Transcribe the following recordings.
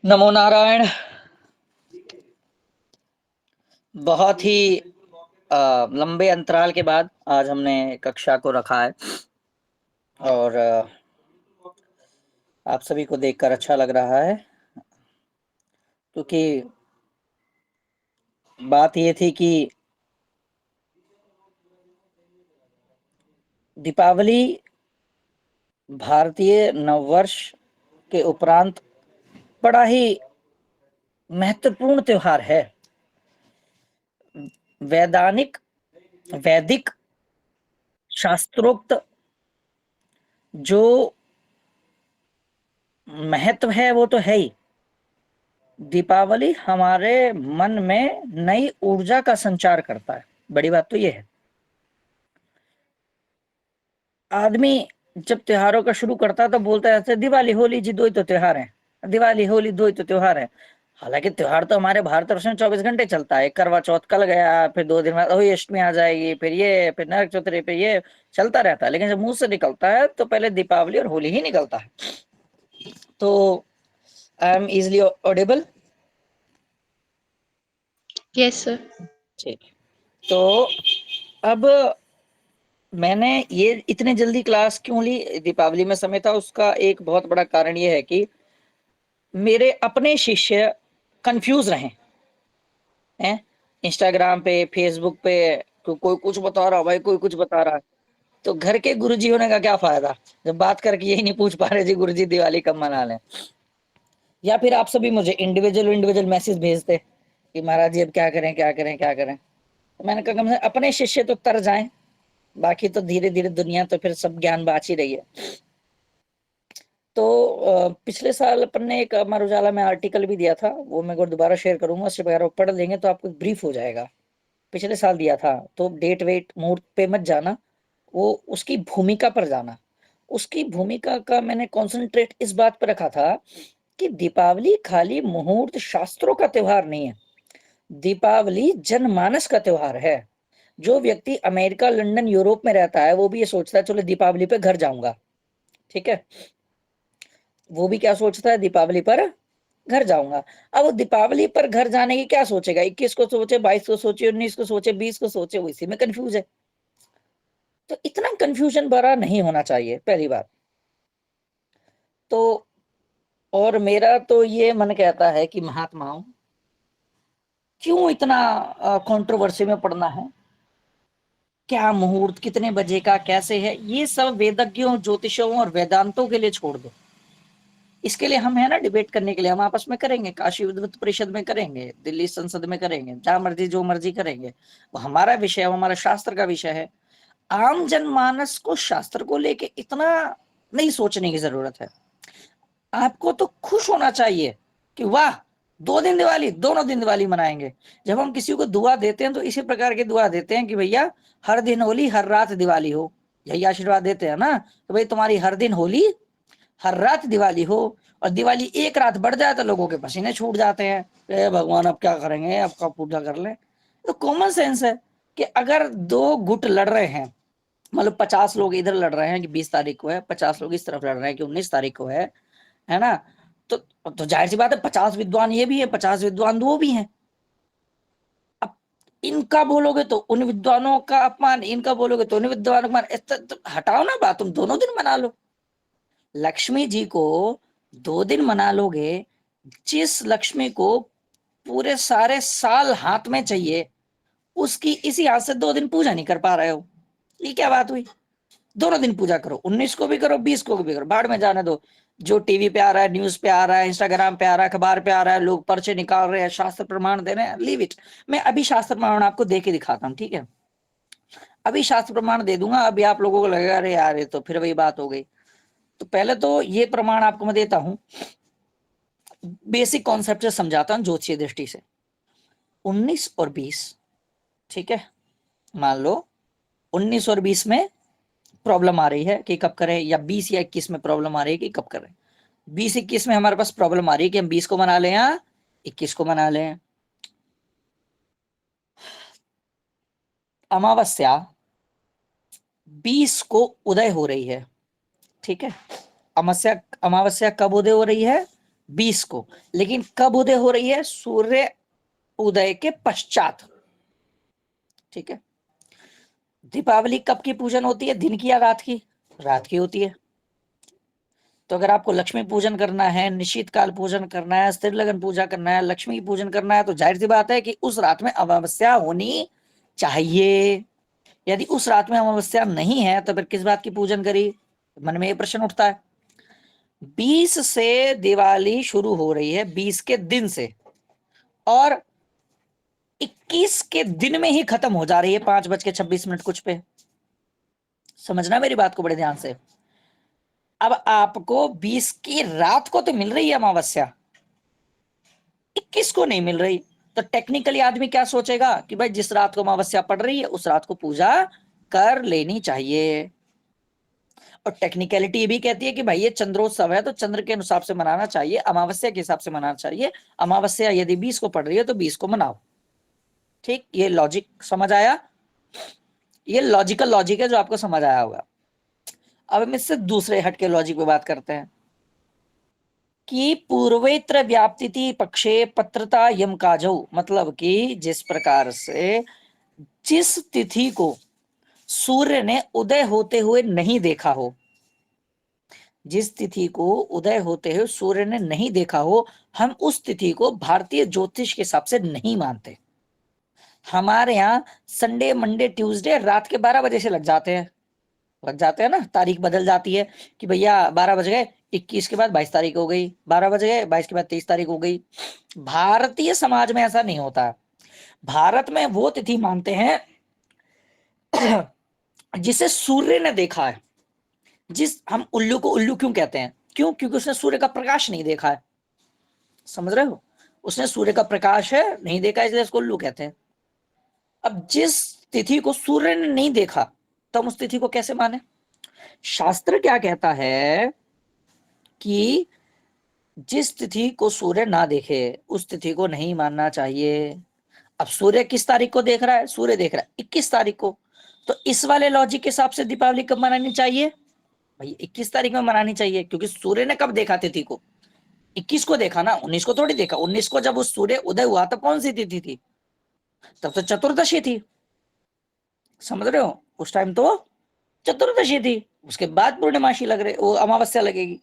नमो नारायण। बहुत ही लंबे अंतराल के बाद आज हमने कक्षा को रखा है और आप सभी को देखकर अच्छा लग रहा है, क्योंकि बात ये थी कि दीपावली भारतीय नववर्ष के उपरांत बड़ा ही महत्वपूर्ण त्योहार है। वैदिक शास्त्रोक्त जो महत्व है वो तो है ही। दीपावली हमारे मन में नई ऊर्जा का संचार करता है। बड़ी बात तो ये है, आदमी जब त्योहारों का शुरू करता है तो बोलता है दिवाली होली जी दो ही तो त्योहार है, दिवाली होली दो ही तो त्योहार है। हालांकि त्योहार तो हमारे भारत वर्ष में 24 घंटे चलता है। करवा चौथ कल गया, फिर 2 दिन बाद वही अष्टमी आ जाएगी, फिर ये, फिर नरक चतुर्थी, फिर ये चलता रहता है। लेकिन जब मुंह से निकलता है तो पहले दीपावली और होली ही निकलता है। तो I am easily Audible? Yes sir. ठीक। तो अब मैंने ये इतने जल्दी क्लास क्यों ली दीपावली में समय था, उसका एक बहुत बड़ा कारण ये है कि मेरे अपने शिष्य कंफ्यूज रहे हैं। इंस्टाग्राम पे, फेसबुक पे कोई कुछ बता रहा भाई, कोई कुछ बता रहा है। तो घर के गुरुजी होने का क्या फायदा जब बात करके यही नहीं पूछ पा रहे जी गुरुजी दिवाली कब मना लें। या फिर आप सभी मुझे इंडिविजुअल मैसेज भेजते कि महाराज जी अब क्या करें क्या करें क्या करें। तो मैंने कहा कम से कम अपने शिष्य तो तर जाएं, बाकी तो धीरे धीरे दुनिया तो फिर सब ज्ञान बाँच ही रही है। तो पिछले साल अपन ने एक अमर उजाला में आर्टिकल भी दिया था, वो मैं दोबारा शेयर करूंगा, उससे अगर आप पढ़ लेंगे तो आपको ब्रीफ हो जाएगा। पिछले साल दिया था, तो डेट वेट मुहूर्त पे मत जाना, वो उसकी भूमिका पर जाना। उसकी भूमिका का मैंने कॉन्सेंट्रेट इस बात पर रखा था कि दीपावली खाली मुहूर्त शास्त्रों का त्योहार नहीं है, दीपावली जनमानस का त्योहार है। जो व्यक्ति अमेरिका, लंदन, यूरोप में रहता है वो भी ये सोचता है चलो दीपावली पे घर जाऊंगा, ठीक है। वो भी क्या सोचता है, दीपावली पर घर जाऊंगा। अब वो दीपावली पर घर जाने की क्या सोचेगा, 21 को सोचे, 22 को सोचे, 19 को सोचे, 20 को सोचे, वो इसी में कंफ्यूज है। तो इतना कंफ्यूजन भरा नहीं होना चाहिए, पहली बात तो। और मेरा तो ये मन कहता है कि महात्माओं क्यों इतना कंट्रोवर्सी में पड़ना है, क्या मुहूर्त कितने बजे का कैसे है, ये सब वेदज्ञों, ज्योतिषों और वेदांतों के लिए छोड़ दो। इसके लिए हम है ना डिबेट करने के लिए, हम आपस में करेंगे, काशी विद्वत परिषद में करेंगे, दिल्ली संसद में करेंगे, जहां मर्जी जो मर्जी करेंगे, वो हमारा विषय है, वो हमारा शास्त्र का विषय है। आम जनमानस को शास्त्र को लेके इतना नहीं सोचने की जरूरत है। आपको तो खुश होना चाहिए कि वाह 2 दिन दिवाली, दोनों दिन दिवाली मनाएंगे। जब हम किसी को दुआ देते हैं तो इसी प्रकार की दुआ देते हैं कि भैया हर दिन होली, हर रात दिवाली हो। यही आशीर्वाद देते हैं ना, तो भाई तुम्हारी हर दिन होली, हर रात दिवाली हो। और दिवाली एक रात बढ़ जाए तो लोगों के पसीने छूट जाते हैं, ए भगवान अब क्या करेंगे, अब का पूजा कर लें। तो कॉमन सेंस है कि अगर दो गुट लड़ रहे हैं, मतलब 50 लोग इधर लड़ रहे हैं कि 20 तारीख को है, 50 लोग इस तरफ लड़ रहे हैं कि 19 तारीख को है ना। तो जाहिर सी बात है 50 विद्वान ये भी है, 50 विद्वान वो भी हैं। अब इनका बोलोगे तो उन विद्वानों का अपमान, इनका बोलोगे तो उन विद्वानों का अपमान, तो हटाओ ना बात, तुम दोनों दिन मना लो। लक्ष्मी जी को 2 दिन मना लोगे, जिस लक्ष्मी को पूरे सारे साल हाथ में चाहिए, उसकी इसी हाथ से 2 दिन पूजा नहीं कर पा रहे हो, ये क्या बात हुई। दोनों दिन पूजा करो, 19 को भी करो, 20 को भी करो, भाड़ में जाने दो। जो टीवी पे आ रहा है, न्यूज पे आ रहा है, इंस्टाग्राम पे आ रहा है, अखबार पे आ रहा है, लोग पर्चे निकाल रहे हैं, शास्त्र प्रमाण दे रहे हैं, लीव इट। मैं अभी शास्त्र प्रमाण आपको दे के दिखाता हूँ, ठीक है। अभी शास्त्र प्रमाण दे दूंगा, अभी आप लोगों को लगेगा अरे यार ये तो फिर वही बात हो गई। तो पहले तो ये प्रमाण आपको मैं देता हूं, बेसिक कॉन्सेप्ट से समझाता हूं ज्योतिषीय दृष्टि से। 19 और 20, ठीक है, मान लो 19 और 20 में प्रॉब्लम आ रही है कि कब करें, या 20 या 21 में प्रॉब्लम आ रही है कि कब करें। 20-21 में हमारे पास प्रॉब्लम आ रही है कि हम 20 को मना लें या 21 को मना लें। अमावस्या 20 को उदय हो रही है, ठीक है। अमावस्या अमावस्या कब उदय हो रही है, 20 को, लेकिन कब उदय हो रही है? सूर्य उदय के पश्चात, ठीक है। दीपावली कब की पूजन होती है, दिन की या रात की? रात की होती है। तो अगर आपको लक्ष्मी पूजन करना है, निश्चित काल पूजन करना है, स्त्री लगन पूजा करना है, लक्ष्मी पूजन करना है, तो जाहिर सी बात है कि उस रात में अमावस्या होनी चाहिए। यदि उस रात में अमावस्या नहीं है तो फिर किस बात की पूजन करी? मन में ये प्रश्न उठता है। 20 से दिवाली शुरू हो रही है, 20 के दिन से, और 21 के दिन में ही खत्म हो जा रही है 5:26 कुछ पे। समझना मेरी बात को बड़े ध्यान से। अब आपको 20 की रात को तो मिल रही है अमावस्या, 21 को नहीं मिल रही, तो टेक्निकली आदमी क्या सोचेगा कि भाई जिस रात को अमावस्या पड़ रही है उस रात को पूजा कर लेनी चाहिए। और टेक्निकलिटी ये भी कहती है कि भाई ये चंद्रोत्सव है तो चंद्र के हिसाब से मनाना चाहिए, अमावस्या के हिसाब से मनाना चाहिए। अमावस्या यदि 20 को पड़ रही है तो 20 को मनाओ। ठीक, ये लॉजिक समझ आया? ये लॉजिकल लॉजिक है जो आपको समझ आया होगा। अब हम इससे दूसरे हटके लॉजिक पे बात करते हैं कि पूर्वेत्र व्याप्ति पक्षे पत्रता यम काजौ, मतलब कि जिस प्रकार से जिस तिथि को सूर्य ने उदय होते हुए नहीं देखा हो, जिस तिथि को उदय होते हुए सूर्य ने नहीं देखा हो, हम उस तिथि को भारतीय ज्योतिष के हिसाब से नहीं मानते। हमारे यहाँ संडे मंडे ट्यूसडे रात के 12 बजे से लग जाते हैं ना, तारीख बदल जाती है कि भैया 12 बज गए, 21 के बाद 22 तारीख हो गई, 12 बज गए 22 के बाद 23 तारीख हो गई। भारतीय समाज में ऐसा नहीं होता। भारत में वो तिथि मानते हैं जिसे सूर्य ने देखा है। जिस हम उल्लू को उल्लू क्यों कहते हैं? क्यों? क्योंकि उसने सूर्य का प्रकाश नहीं देखा है। समझ रहे हो? उसने सूर्य का प्रकाश है नहीं देखा, इसलिए उसको उल्लू कहते हैं। अब जिस तिथि को सूर्य ने नहीं देखा तो हम उस तिथि को कैसे माने? शास्त्र क्या कहता है कि जिस तिथि को सूर्य ना देखे उस तिथि को नहीं मानना चाहिए। अब सूर्य किस तारीख को देख रहा है? सूर्य देख रहा है 21 तारीख को, तो इस वाले लॉजिक के हिसाब से दीपावली कब मनानी चाहिए? भाई 21 तारीख में मनानी चाहिए, क्योंकि सूर्य ने कब देखा तिथि को? 21 को देखा ना, 19 को थोड़ी देखा। 19 को जब उस सूर्य उदय हुआ तब कौन सी तिथि थी? तब तो चतुर्दशी थी। समझ रहे हो? उस टाइम तो चतुर्दशी थी, उसके बाद पूर्णिमासी लग रहे, वो अमावस्या लगेगी।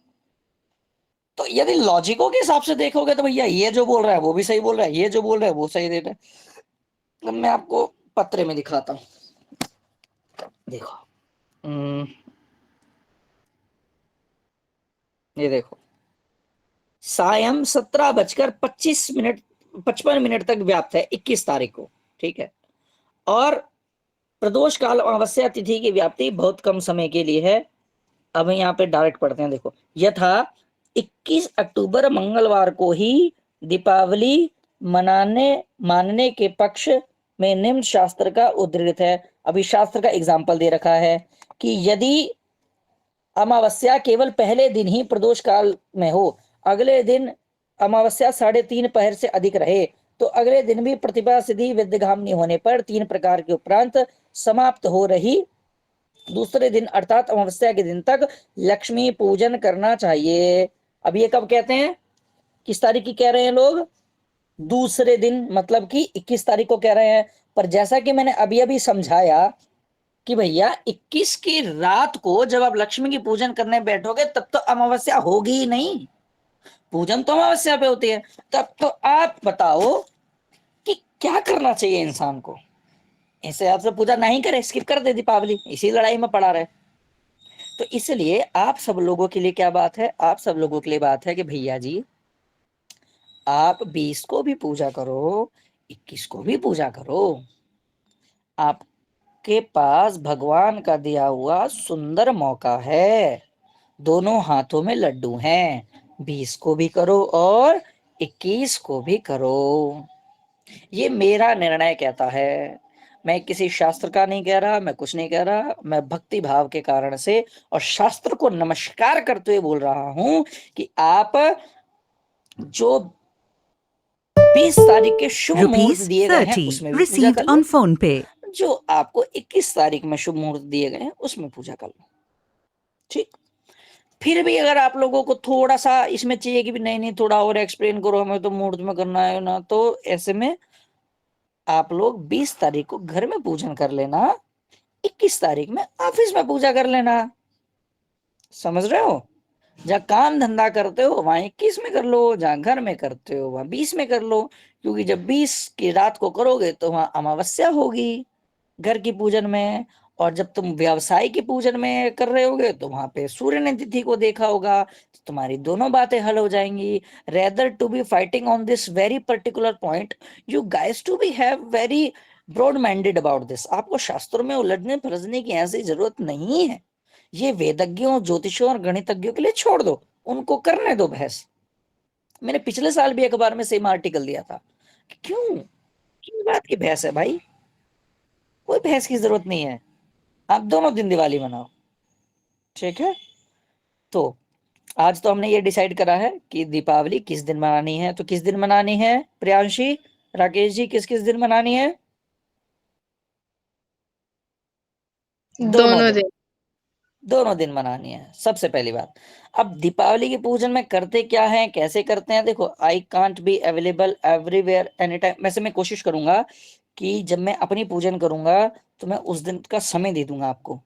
तो यदि लॉजिकों के हिसाब से देखोगे तो भैया ये जो बोल रहा है वो भी सही बोल रहा है, ये जो बोल रहा है वो सही दे रहा है। तो मैं आपको पत्रे में दिखाता हूँ, देखो। ये देखो, सायं 17:25 तक व्याप्त है 21 तारीख को, ठीक है। और प्रदोष काल अमावस्या तिथि की व्याप्ति बहुत कम समय के लिए है। अब यहाँ पे डायरेक्ट पढ़ते हैं, देखो। यथा 21 अक्टूबर मंगलवार को ही दीपावली मनाने मानने के पक्ष में निम्न शास्त्र का उद्धृत है। अभी शास्त्र का एग्जाम्पल दे रखा है कि यदि अमावस्या केवल पहले दिन ही प्रदोष काल में हो, अगले दिन अमावस्या 3:30 पहर से अधिक रहे, तो अगले दिन भी प्रतिभा सिद्धि विद्यगामिनी होने पर 3 प्रकार के उपरांत समाप्त हो रही दूसरे दिन अर्थात अमावस्या के दिन तक लक्ष्मी पूजन करना चाहिए। अब ये कब कहते हैं? किस तारीख की कह रहे हैं लोग? दूसरे दिन, मतलब कि 21 तारीख को कह रहे हैं। पर जैसा कि मैंने अभी अभी समझाया कि भैया 21 की रात को जब आप लक्ष्मी की पूजन करने बैठोगे तब तो अमावस्या होगी ही नहीं, पूजन तो अमावस्या पे होती है। तब तो आप बताओ कि क्या करना चाहिए इंसान को? ऐसे आपसे पूजा नहीं करे, स्किप कर दे दीपावली, इसी लड़ाई में पड़ा रहे। तो इसलिए आप सब लोगों के लिए क्या बात है? आप सब लोगों के लिए बात है कि भैया जी आप 20 को भी पूजा करो, 21 को भी पूजा करो। आपके पास भगवान का दिया हुआ सुंदर मौका है, दोनों हाथों में लड्डू हैं, 20 को भी करो और 21 को भी करो। ये मेरा निर्णय कहता है, मैं किसी शास्त्र का नहीं कह रहा, मैं कुछ नहीं कह रहा, मैं भक्ति भाव के कारण से और शास्त्र को नमस्कार करते हुए बोल रहा हूं कि आप जो 20 तारीख के शुभ मुहूर्त दिए गए हैं उसमें भी पूजा कर लो, फोन पे जो आपको 21 तारीख में शुभ मुहूर्त दिए गए हैं उसमें पूजा कर लो। ठीक, फिर भी अगर आप लोगों को थोड़ा सा इसमें चाहिए कि भी नहीं नहीं थोड़ा और एक्सप्लेन करो, हमें तो मुहूर्त में करना है ना, तो ऐसे में आप लोग 20 तारीख को घर में पूजन कर लेना, 21 तारीख में ऑफिस में पूजा कर लेना। समझ रहे हो? जहाँ काम धंधा करते हो वहां 21 में कर लो, जहाँ घर में करते हो वहां 20 में कर लो, क्योंकि जब 20 की रात को करोगे तो वहां अमावस्या होगी घर की पूजन में, और जब तुम व्यवसाय की पूजन में कर रहे होगे तो वहां पे सूर्य ने तिथि को देखा होगा, तो तुम्हारी दोनों बातें हल हो जाएंगी। Rather to be fighting on this very particular point, you guys to be have very broad minded about this. आपको शास्त्रों में उलझने फलझने की ऐसी जरूरत नहीं है। ये वेदज्ञों ज्योतिषों और गणितज्ञों के लिए छोड़ दो, उनको करने दो बहस। मैंने पिछले साल भी अखबार में सेम आर्टिकल दिया था कि क्यों, किस बात की बहस है भाई? कोई बहस की जरूरत नहीं है, आप दोनों दिन दिवाली मनाओ। ठीक है? तो आज तो हमने ये डिसाइड करा है कि दीपावली किस दिन मनानी है, तो किस दिन मनानी है प्रियांशी, राकेश जी, किस किस दिन मनानी है? दोनों दोनों दिन। दिन। दोनों दिन मनानी है सबसे पहली बात। अब दीपावली की पूजन में करते क्या है, कैसे करते हैं, देखो I can't be available everywhere any time. वैसे मैं कोशिश करूंगा कि जब मैं अपनी पूजन करूंगा तो मैं उस दिन का समय दे दूंगा आपको।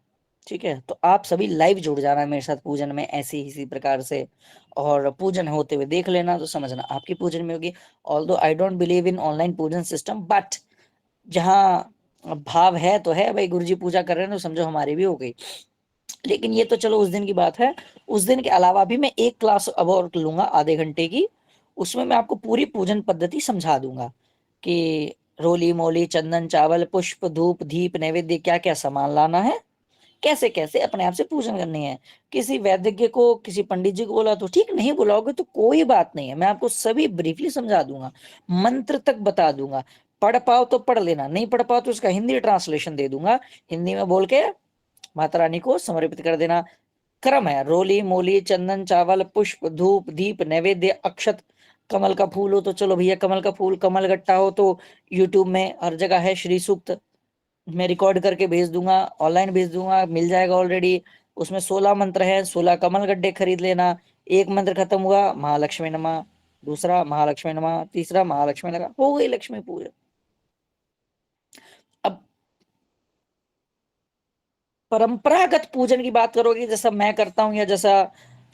ठीक है? तो आप सभी लाइव जुड़ जाना मेरे साथ पूजन में ऐसे ही इसी प्रकार से, और पूजन होते हुए देख लेना तो समझना आपकी पूजन में होगी। Although I don't believe in online पूजन सिस्टम, बट जहाँ भाव है तो है भाई, गुरुजी पूजा कर रहे हैं तो समझो हमारी भी हो गई। लेकिन ये तो चलो उस दिन की बात है। उस दिन के अलावा भी मैं एक क्लास अब और लूंगा आधे घंटे की, उसमें मैं आपको पूरी पूजन पद्धति समझा दूंगा कि रोली मोली चंदन चावल पुष्प धूप दीप नैवेद्य क्या क्या सामान लाना है, कैसे कैसे अपने आप से पूजन करनी है। किसी वैद्य को किसी पंडित जी को बोला तो ठीक, नहीं बुलाओगे तो कोई बात नहीं है, मैं आपको सभी ब्रीफली समझा दूंगा, मंत्र तक बता दूंगा। पढ़ पाओ तो पढ़ लेना, नहीं पढ़ पाओ तो उसका हिंदी ट्रांसलेशन दे दूंगा, हिंदी में बोल के माता रानी को समर्पित कर देना। क्रम है रोली मोली चंदन चावल पुष्प धूप दीप नैवेद्य अक्षत, कमल का फूल हो तो चलो भैया कमल का फूल, कमल गट्टा हो तो यूट्यूब में हर जगह है श्री सूक्त, मैं रिकॉर्ड करके भेज दूंगा, ऑनलाइन भेज दूंगा, मिल जाएगा ऑलरेडी। उसमें 16 मंत्र हैं, 16 कमल गड्ढे खरीद लेना। एक मंत्र खत्म हुआ महालक्ष्मी नमः, दूसरा महालक्ष्मी नमः, तीसरा महालक्ष्मी नमः, हो गई लक्ष्मी पूजा। अब परंपरागत पूजन की बात करोगे जैसा मैं करता हूँ या जैसा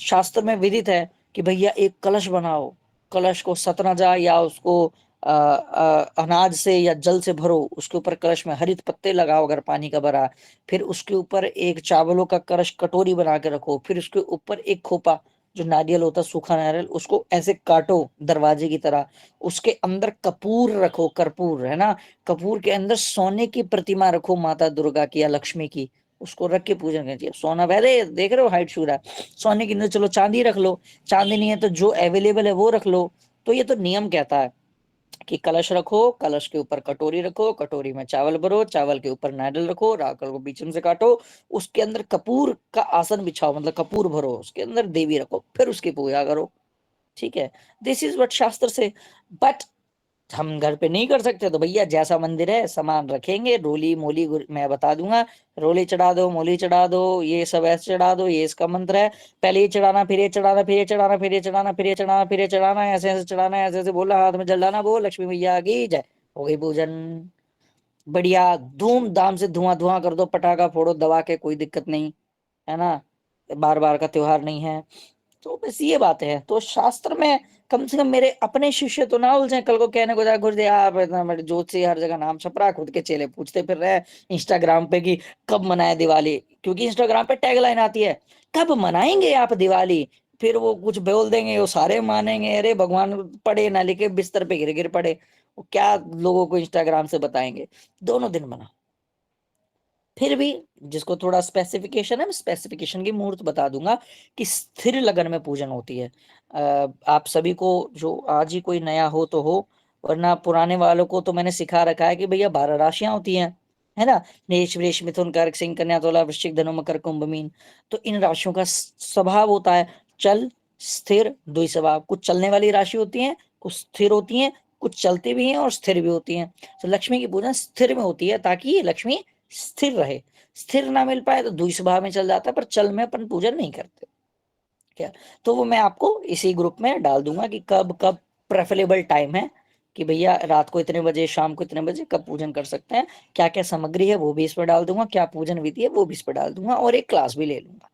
शास्त्र में विदित है कि भैया एक कलश बनाओ, कलश को सतनजा या उसको अनाज से या जल से भरो, उसके ऊपर कलश में हरित पत्ते लगाओ अगर पानी का भरा, फिर उसके ऊपर एक चावलों का कलश कटोरी बना के रखो, फिर उसके ऊपर एक खोपा जो नारियल होता है सूखा नारियल उसको ऐसे काटो दरवाजे की तरह, उसके अंदर कपूर रखो, कर्पूर है ना, कपूर के अंदर सोने की प्रतिमा रखो माता दुर्गा की या लक्ष्मी की, उसको रख के पूजन करनी चाहिए। सोना पहले देख रहे हो हाइट शू रहा है, सोने की नहीं चलो चांदी रख लो, चांदी नहीं है तो जो अवेलेबल है वो रख लो। तो ये तो नियम कहता है कि कलश रखो, कलश के ऊपर कटोरी रखो, कटोरी में चावल भरो, चावल के ऊपर नारियल रखो, राकल को बीच में से काटो, उसके अंदर कपूर का आसन बिछाओ, मतलब कपूर भरो, उसके अंदर देवी रखो, फिर उसकी पूजा करो। ठीक है? दिस इज व्हाट शास्त्र से। बट हम घर पे नहीं कर सकते तो भैया जैसा मंदिर है सामान रखेंगे, रोली मोली मैं बता दूंगा, रोली चढ़ा दो मोली चढ़ा दो ये सब ऐसे चढ़ा दो, ये इसका मंत्र है, पहले ये चढ़ाना फिर ये चढ़ाना फिर ये चढ़ाना फिर ये चढ़ाना फिर ये चढ़ाना फिर ये चढ़ाना, ऐसे ऐसे चढ़ाना है, ऐसे ऐसे बोला हाथ में जल लाना, बोल लक्ष्मी मैया की जय, हो गई पूजन। बढ़िया धूमधाम से धुआं धुआं कर दो, पटाखा फोड़ो दबा के, कोई दिक्कत नहीं, है ना, बार बार का त्योहार नहीं है। तो बस ये बातें हैं तो शास्त्र में, कम से कम मेरे अपने शिष्य तो ना उलझे कल को कहने को जाए गुरुदेव आप इतना मेरे जोत से हर जगह नाम छप रहा है, खुद के चेले पूछते फिर रहे इंस्टाग्राम पे कि कब मनाए दिवाली, क्योंकि इंस्टाग्राम पे टैगलाइन आती है कब मनाएंगे आप दिवाली, फिर वो कुछ बोल देंगे वो सारे मानेंगे, अरे भगवान पढ़े ना लिखे बिस्तर पे गिर गिर पड़े, वो क्या लोगों को इंस्टाग्राम से बताएंगे। दोनों दिन मना, फिर भी जिसको थोड़ा स्पेसिफिकेशन है मैं स्पेसिफिकेशन की मुहूर्त बता दूंगा कि स्थिर लगन में पूजन होती है। आप सभी को जो आज ही कोई नया हो तो हो, वरना पुराने वालों को तो मैंने सिखा रखा है कि भैया 12 राशियां होती हैं, है ना, मेष वृष मिथुन कर्क सिंह कन्या तुला वृश्चिक धनु मकर कुंभ मीन। तो इन राशियों का स्वभाव होता है चल स्थिर दुई स्वभाव, कुछ चलने वाली राशि होती हैं, कुछ स्थिर होती हैं, कुछ चलती भी हैं और स्थिर भी होती हैं। तो लक्ष्मी की पूजन स्थिर में होती है ताकि ये लक्ष्मी स्थिर रहे, स्थिर ना मिल पाए तो द्विस्वभाव में चल जाता है, पर चल में अपन पूजन नहीं करते। क्या, तो वो मैं आपको इसी ग्रुप में डाल दूंगा कि कब कब प्रेफरेबल टाइम है, कि भैया रात को इतने बजे, शाम को इतने बजे कब पूजन कर सकते हैं, क्या क्या सामग्री है वो भी इस पर डाल दूंगा, क्या पूजन विधि है वो भी इस पर डाल दूंगा, और एक क्लास भी ले लूंगा।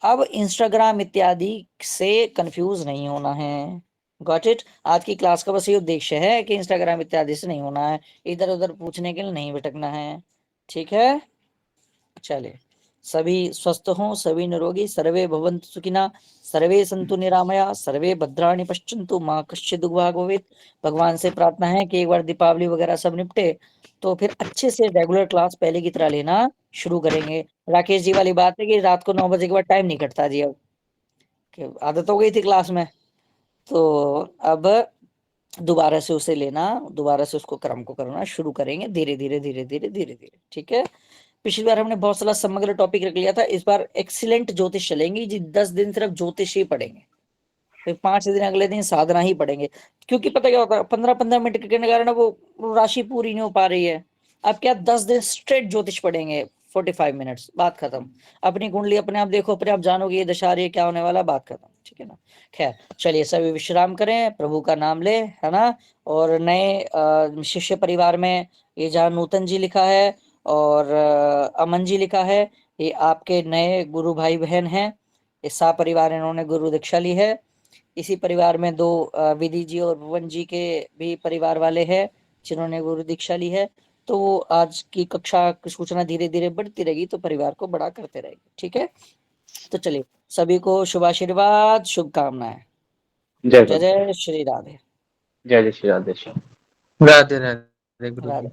अब इंस्टाग्राम इत्यादि से कंफ्यूज नहीं होना है। Got it. आज की क्लास का बस ये उद्देश्य है कि इंस्टाग्राम इत्यादि से नहीं होना है, इधर उधर पूछने के लिए नहीं भटकना है। ठीक है, चलिए, सभी स्वस्थ हों, सभी निरोगी, सर्वे भवन्तु सुखिना, सर्वे संतु निरामया, सर्वे भद्राणि पश्यन्तु, माँ कश्चित् दुर्भाग् भवेत्। भगवान से प्रार्थना है कि एक बार दीपावली वगैरह सब निपटे तो फिर अच्छे से रेगुलर क्लास पहले की तरह लेना शुरू करेंगे। राकेश जी वाली बात है कि रात को 9 बजे के बाद टाइम नहीं कटता जी, अब कि आदत हो गई थी क्लास में, तो अब दोबारा से उसे लेना, दोबारा से उसको क्रम को करना शुरू करेंगे, धीरे धीरे धीरे धीरे धीरे धीरे। ठीक है, पिछली बार हमने बहुत सारा समग्र टॉपिक रख लिया था, इस बार एक्सीलेंट ज्योतिष चलेंगी जी, 10 दिन सिर्फ ज्योतिष ही पढ़ेंगे, फिर 5 दिन अगले दिन साधना ही पढ़ेंगे। क्योंकि पता क्या होता है, 15-15 मिनट के कारण वो राशि पूरी नहीं हो पा रही है। अब क्या 10 दिन स्ट्रेट ज्योतिष पढ़ेंगे, 45 मिनट्स, बात खत्म। अपनी कुंडली अपने आप देखो, अपने आप जानोगे ये दशा रही है क्या होने वाला, बात खत्म। ठीक है ना। खैर चलिए, सभी विश्राम करें, प्रभु का नाम ले, है ना। और नए शिष्य परिवार में ये जहाँ नूतन जी लिखा है और अमन जी लिखा है, ये आपके नए गुरु भाई बहन हैं। इस सा परिवार इन्होंने गुरु दीक्षा ली है। इसी परिवार में दो विधि जी और भुवन जी के भी परिवार वाले हैं जिन्होंने गुरु दीक्षा ली है। तो वो आज की कक्षा की सूचना धीरे धीरे बढ़ती रहेगी, तो परिवार को बड़ा करते रहेगी। ठीक है, तो चलिए, सभी को शुभ आशीर्वाद, शुभकामनाएं। जय जय गुरु, जय श्री राधे। जय जय श्री राधे श्याम। राधे राधे गुरु जी। राधे।